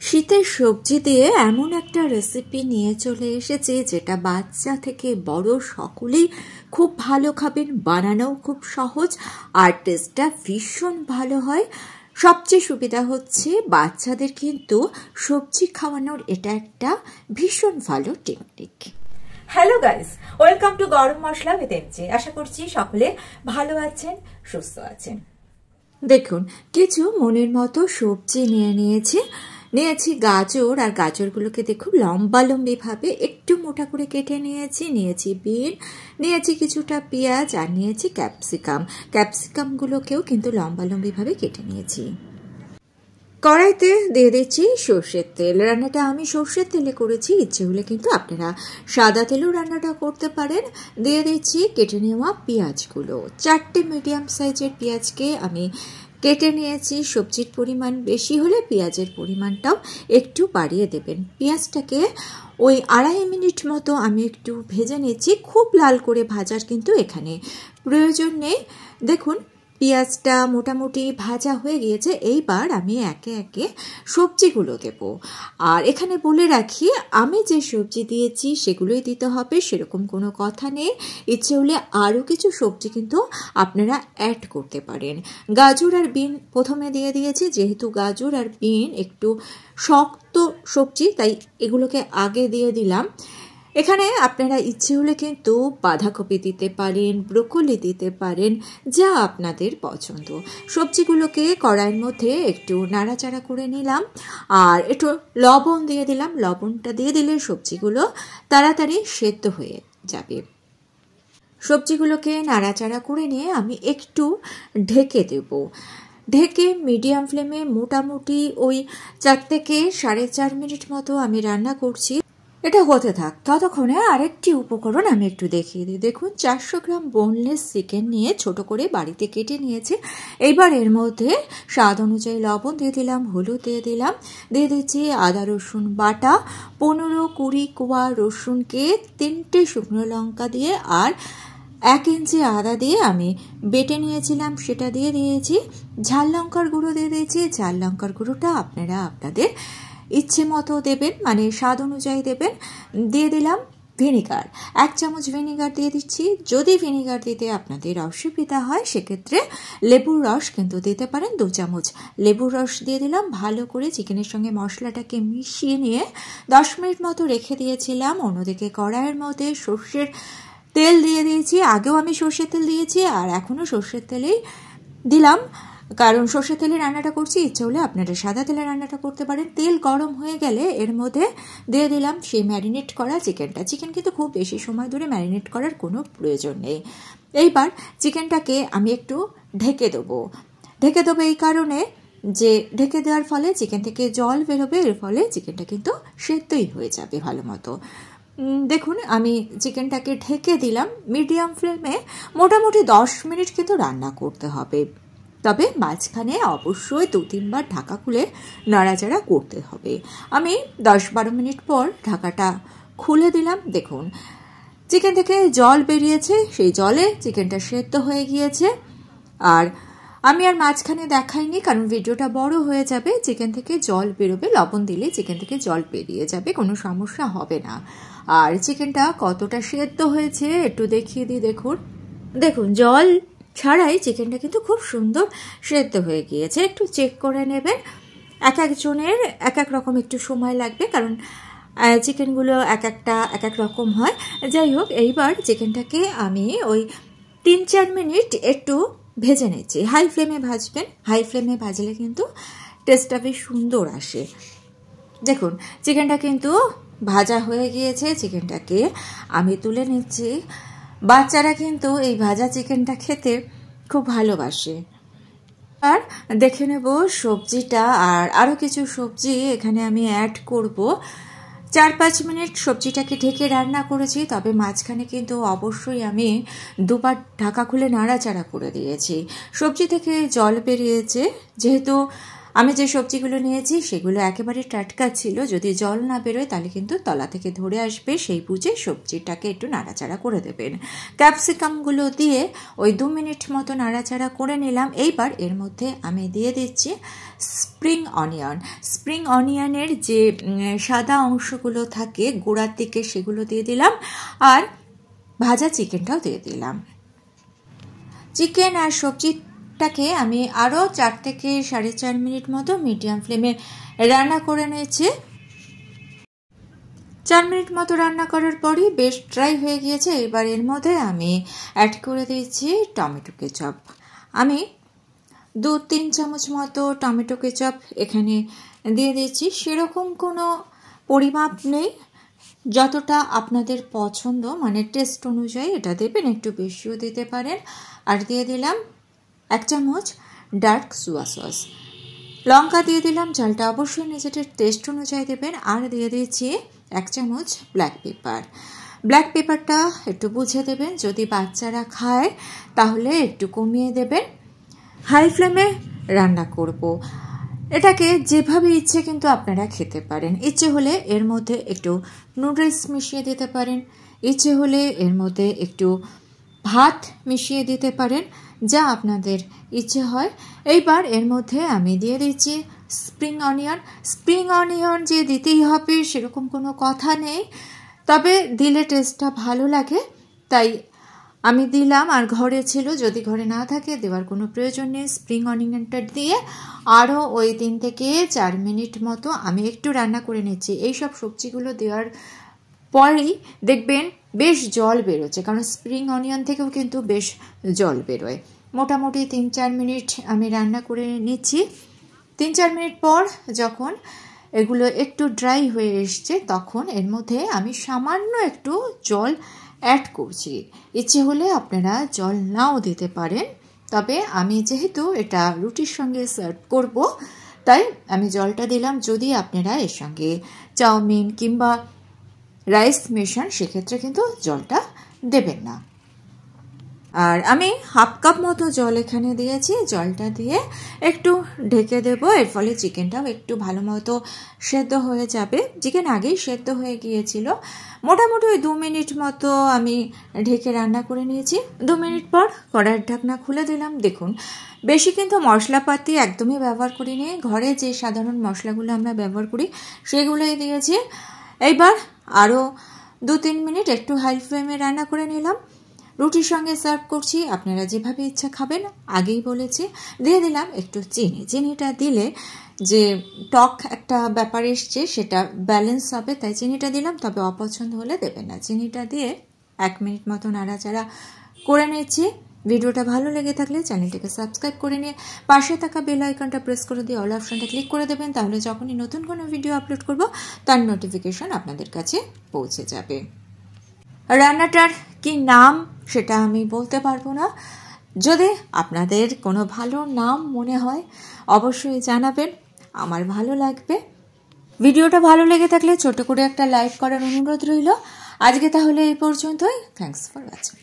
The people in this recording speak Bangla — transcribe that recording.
শীতের সবজি দিয়ে এমন একটা রেসিপি নিয়ে চলে এসেছি যেটা বাচ্চা থেকে বড় সকলেই খুব ভালো খাবেন। বানানোও খুব সহজ আর টেস্টটা ভীষণ ভালো হয়। সবচেয়ে সুবিধা হচ্ছে বাচ্চাদের কিন্তু সবজি খাওয়ানোর এটা একটা ভীষণ ভালো technique. Hello guys, welcome to গরম মশলা উইথ এমজে। আশা করছি সকলে ভালো আছেন, সুস্থ আছেন। দেখুন, কিছু মনের মতো সবজি নিয়েছি গাজর, আর গাজরগুলোকে দেখুন লম্বা ভাবে একটু মোটা করে কেটে নিয়েছি বিন, নিয়েছি কিছুটা পেঁয়াজ, আর নিয়েছি ক্যাপসিকামগুলোকেও কিন্তু লম্বা ভাবে কেটে নিয়েছি। কড়াইতে দিয়ে দিচ্ছি সর্ষের তেল। রান্নাটা আমি সর্ষের তেলে করেছি, ইচ্ছে হলে কিন্তু আপনারা সাদা তেলেও রান্নাটা করতে পারেন। দিয়ে দিচ্ছি কেটে নেওয়া পেঁয়াজগুলো। 4টে মিডিয়াম সাইজের পেঁয়াজকে আমি কেটে নিয়েছি। সবজির পরিমাণ বেশি হলে পেঁয়াজের পরিমাণটাও একটু বাড়িয়ে দেবেন। পেঁয়াজটাকে ওই 2.5 মিনিট মতো আমি একটু ভেজে নিয়েছি। খুব লাল করে ভাজার কিন্তু এখানে প্রয়োজন নেই। দেখুন, পেঁয়াজটা মোটামুটি ভাজা হয়ে গিয়েছে। এইবার আমি একে একে সবজিগুলো দেব। আর এখানে বলে রাখি, আমি যে সবজি দিয়েছি সেগুলোই দিতে হবে সেরকম কোনো কথা নেই। ইচ্ছে হলে আরও কিছু সবজি কিন্তু আপনারা অ্যাড করতে পারেন। গাজর আর বিন প্রথমে দিয়ে দিয়েছি, যেহেতু গাজর আর বিন একটু শক্ত সবজি তাই এগুলোকে আগে দিয়ে দিলাম। এখানে আপনারা ইচ্ছে হলে কিন্তু বাঁধাকপি দিতে পারেন, ব্রোকলি দিতে পারেন, যা আপনাদের পছন্দ। সবজিগুলোকে কড়াইয়ের মধ্যে একটু নাড়াচাড়া করে নিলাম আর একটু লবণ দিয়ে দিলাম। লবণটা দিয়ে দিলে সবজিগুলো তাড়াতাড়ি সেদ্ধ হয়ে যাবে। সবজিগুলোকে নাড়াচাড়া করে নিয়ে আমি একটু ঢেকে দেব। ঢেকে মিডিয়াম ফ্লেমে মোটামুটি ওই 4 থেকে 4.5 মিনিট মতো আমি রান্না করছি। এটা হতে থাক। ততক্ষণে আরেকটি উপকরণ আমি একটু দেখিয়ে দিই। দেখুন, 400 গ্রাম বোনলেস চিকেন নিয়ে ছোট করে বাড়িতে কেটে নিয়েছি। এইবার এর মধ্যে স্বাদ অনুযায়ী লবণ দিয়ে দিলাম, হলুদ দিয়ে দিচ্ছি আদা রসুন বাটা, 15-20 কোয়া রসুনকে 3টে শুকনো লঙ্কা দিয়ে আর 1 ইঞ্চি আদা দিয়ে আমি বেটে নিয়েছিলাম, সেটা দিয়ে দিয়েছি। ঝাল লঙ্কার গুঁড়ো দিয়ে দিয়েছি। ঝাল লঙ্কার গুঁড়োটা আপনারা আপনাদের ইচ্ছে মতো দেবেন, মানে স্বাদ অনুযায়ী দেবেন। দিয়ে দিলাম ভিনিগার, 1 চামচ ভিনিগার দিয়ে দিচ্ছি। যদি ভিনিগার দিতে আপনাদের অসুবিধা হয় সেক্ষেত্রে লেবুর রস কিন্তু দিতে পারেন। 2 চামচ লেবুর রস দিয়ে দিলাম। ভালো করে চিকেনের সঙ্গে মশলাটাকে মিশিয়ে নিয়ে 10 মিনিট মতো রেখে দিয়েছিলাম। অন্যদিকে কড়াইয়ের মধ্যে সর্ষের তেল দিয়ে দিয়েছি। আগেও আমি সর্ষের তেল দিয়েছি আর এখনও সর্ষের তেলেই দিলাম, কারণ সর্ষের তেলে রান্নাটা করছি। ইচ্ছে হলে আপনারা সাদা তেলে রান্নাটা করতে পারেন। তেল গরম হয়ে গেলে এর মধ্যে দিয়ে দিলাম সেই ম্যারিনেট করা চিকেনটা। চিকেন কিন্তু খুব বেশি সময় ধরে ম্যারিনেট করার কোনো প্রয়োজন নেই। এইবার চিকেনটাকে আমি একটু ঢেকে দেবো এই কারণে যে ঢেকে দেওয়ার ফলে চিকেন থেকে জল বেরোবে, এর ফলে চিকেনটা কিন্তু সেদ্ধই হয়ে যাবে ভালো মতো। দেখুন, আমি চিকেনটাকে ঢেকে দিলাম। মিডিয়াম ফ্লেমে মোটামুটি 10 মিনিট কিন্তু রান্না করতে হবে। তবে মাঝখানে অবশ্যই 2-3 বার ঢাকা খুলে নাড়াচাড়া করতে হবে। আমি 10-12 মিনিট পর ঢাকাটা খুলে দিলাম। দেখুন, চিকেন থেকে জল বেরিয়েছে, সেই জলে চিকেনটা সেদ্ধ হয়ে গিয়েছে। আর আমি আর মাঝখানে দেখাইনি, কারণ ভিডিওটা বড় হয়ে যাবে। চিকেন থেকে জল বেরোবে, লবণ দিলে চিকেন থেকে জল বেরিয়ে যাবে, কোনো সমস্যা হবে না। আর চিকেনটা কতটা সেদ্ধ হয়েছে একটু দেখিয়ে দিই। দেখুন জল ছাড়াই চিকেনটা কিন্তু খুব সুন্দর সেদ্ধ হয়ে গিয়েছে। একটু চেক করে নেবেন। এক একজনের এক এক রকম একটু সময় লাগবে, কারণ চিকেনগুলো এক এক রকম হয়। যাই হোক, এইবার চিকেনটাকে আমি ওই 3-4 মিনিট একটু ভেজে নিচ্ছি। হাই ফ্লেমে ভাজবেন। হাই ফ্লেমে ভাজলে কিন্তু টেস্টটা বেশ সুন্দর আসে। দেখুন, চিকেনটা কিন্তু ভাজা হয়ে গিয়েছে। চিকেনটাকে আমি তুলে নিচ্ছি। বাচ্চারা কিন্তু এই ভাজা চিকেনটা খেতে খুব ভালোবাসে। আর দেখে নেব সবজিটা, আর আরও কিছু সবজি এখানে আমি অ্যাড করব। 4-5 মিনিট সবজিটাকে ঢেকে রান্না করেছি, তবে মাঝখানে কিন্তু অবশ্যই আমি 2 বার ঢাকা খুলে নাড়াচাড়া করে দিয়েছি। সবজি থেকে জল বেরিয়েছে, যেহেতু আমি যে সবজিগুলো নিয়েছি সেগুলো একেবারে টাটকা ছিল। যদি জল না বেরোয় তাহলে কিন্তু তলা থেকে ধরে আসবে, সেই বুঝে সবজিটাকে একটু নাড়াচাড়া করে দেবেন। ক্যাপসিকামগুলো দিয়ে ওই 2 মিনিট মতো নাড়াচাড়া করে নিলাম। এইবার এর মধ্যে আমি দিয়ে দিচ্ছি স্প্রিং অনিয়ন। স্প্রিং অনিয়নের যে সাদা অংশগুলো থাকে গোড়ার দিকে সেগুলো দিয়ে দিলাম, আর ভাজা চিকেনটাও দিয়ে দিলাম। চিকেন আর সবজিটাকে আমি আরও 4 থেকে 4.5 মিনিট মতো মিডিয়াম ফ্লেমে রান্না করে নিয়েছি। 4 মিনিট মতো রান্না করার পরই বেশ ড্রাই হয়ে গিয়েছে। এবার এর মধ্যে আমি অ্যাড করে দিয়েছি টমেটো কেচাপ। আমি 2-3 চামচ মতো টমেটো কেচাপ এখানে দিয়ে দিয়েছি। সেরকম কোনো পরিমাপ নেই, যতটা আপনাদের পছন্দ মানে টেস্ট অনুযায়ী এটা দেবেন, একটু বেশিও দিতে পারেন। আর দিয়ে দিলাম 1 চামচ ডার্ক সোয়া সস। লঙ্কা দিয়ে দিলাম, ঝালটা অবশ্যই নিজেদের টেস্ট অনুযায়ী দেবেন। আর দিয়ে দিয়েছি 1 চামচ ব্ল্যাক পেপার। ব্ল্যাক পেপারটা একটু বুঝে দেবেন, যদি বাচ্চারা খায় তাহলে একটু কমিয়ে দেবেন। হাই ফ্লেমে রান্না করব। এটাকে যেভাবে ইচ্ছে কিন্তু আপনারা খেতে পারেন। ইচ্ছে হলে এর মধ্যে একটু নুডলস মিশিয়ে দিতে পারেন, ইচ্ছে হলে এর মধ্যে একটু ভাত মিশিয়ে দিতে পারেন, যা আপনাদের ইচ্ছে হয়। এইবার এর মধ্যে আমি দিয়ে দিচ্ছি স্প্রিং অনিয়ন। স্প্রিং অনিয়ন যে দিতেই হবে সেরকম কোনো কথা নেই, তবে দিলে টেস্টটা ভালো লাগে তাই আমি দিলাম। আর ঘরে ছিল, যদি ঘরে না থাকে দেওয়ার কোনো প্রয়োজন নেই। স্প্রিং অনিয়নটা দিয়ে আরও ওই 3 থেকে 4 মিনিট মতো আমি একটু রান্না করে নিচ্ছি। এইসব সবজিগুলো দেওয়ার পরেই দেখবেন বেশ জল বেরোচ্ছে, কারণ স্প্রিং অনিয়ন থেকেও কিন্তু বেশ জল বেরোয়। মোটামুটি 3-4 মিনিট আমি রান্না করে নিচ্ছি। 3-4 মিনিট পর যখন এগুলো একটু ড্রাই হয়ে এসছে তখন এর মধ্যে আমি সামান্য একটু জল অ্যাড করছি। ইচ্ছে হলে আপনারা জল নাও দিতে পারেন, তবে আমি যেহেতু এটা রুটির সঙ্গে সার্ভ করব তাই আমি জলটা দিলাম। যদি আপনারা এর সঙ্গে চাউমিন কিংবা রাইস মেশান সেক্ষেত্রে কিন্তু জলটা দেবেন না। আর আমি 1/2 কাপ মতো জল এখানে দিয়েছি। জলটা দিয়ে একটু ঢেকে দেবো, এর ফলে চিকেনটাও একটু ভালো মতো সেদ্ধ হয়ে যাবে। চিকেন আগেই সেদ্ধ হয়ে গিয়েছিল। মোটামুটি ওই 2 মিনিট মতো আমি ঢেকে রান্না করে নিয়েছি। 2 মিনিট পর কড়াইয়ের ঢাকনা খুলে দিলাম। দেখুন, বেশি কিন্তু মশলাপাতি একদমই ব্যবহার করিনি, ঘরে যে সাধারণ মশলাগুলো আমরা ব্যবহার করি সেগুলোই দিয়েছি। এইবার আরও 2-3 মিনিট একটু হাই ফ্লেমে রান্না করে নিলাম। রুটির সঙ্গে সার্ভ করছি, আপনারা যেভাবে ইচ্ছা খাবেন। আগেই বলেছি। দিয়ে দিলাম একটু চিনি। চিনিটা দিলে যে টক একটা ব্যাপার এসছে সেটা ব্যালেন্স হবে, তাই চিনিটা দিলাম, তবে অপছন্দ হলে দেবেন না। চিনিটা দিয়ে 1 মিনিট মতো নাড়াচাড়া করে নিচ্ছি। ভিডিওটা ভালো লেগে থাকলে চ্যানেলটাকে সাবস্ক্রাইব করে নিয়ে পাশে থাকা বেল আইকনটা প্রেস করে দিয়ে অল অপশনটা ক্লিক করে দেবেন, তাহলে যখনই নতুন কোনো ভিডিও আপলোড করব তার নোটিফিকেশন আপনাদের কাছে পৌঁছে যাবে। রান্নাটার কি নাম সেটা আমি বলতে পারবো না, যদি আপনাদের কোনো ভালো নাম মনে হয় অবশ্যই জানাবেন, আমার ভালো লাগবে। ভিডিওটা ভালো লেগে থাকলে ছোট করে একটা লাইক করার অনুরোধ রইল। আজকে তাহলে এই পর্যন্তই। Thanks for watching.